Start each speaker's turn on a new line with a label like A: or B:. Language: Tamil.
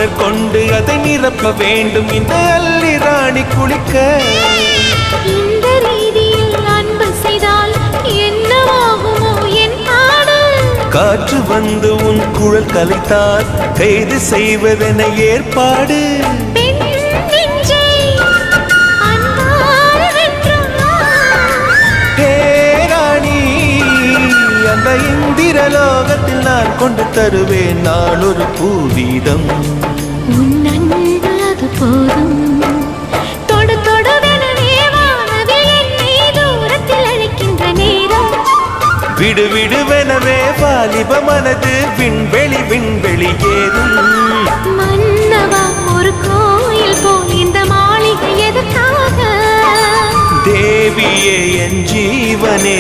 A: பவுடர் கொண்டு அதை நிரப்ப வேண்டும் இந்த அல்லி ராணி குளிக்க.
B: இந்த ரீதியில் அன்பு செய்தால் என்னவாகுமோ என் நாடு?
A: காற்று வந்து உன் குழல் கலைத்தால் கைது செய்வதென ஏற்பாடு. அந்த இந்திரலோகத்தில் நான் கொண்டு தருவேன் நாள் ஒரு பூவீதம்.
B: உன் அன்பு அது போதும். தொடு தொடுவெனவே வானவில் என்னை தூரத்தில் அழைக்கின்ற நேரம்.
A: விடு விடுவெனவே வாலிப மனது விண்வெளி விண்வெளி ஏறும்.
B: மன்னவா ஒரு கோயில் போல் இந்த மாளிகை எதற்காக?
A: தேவியே என் ஜீவனே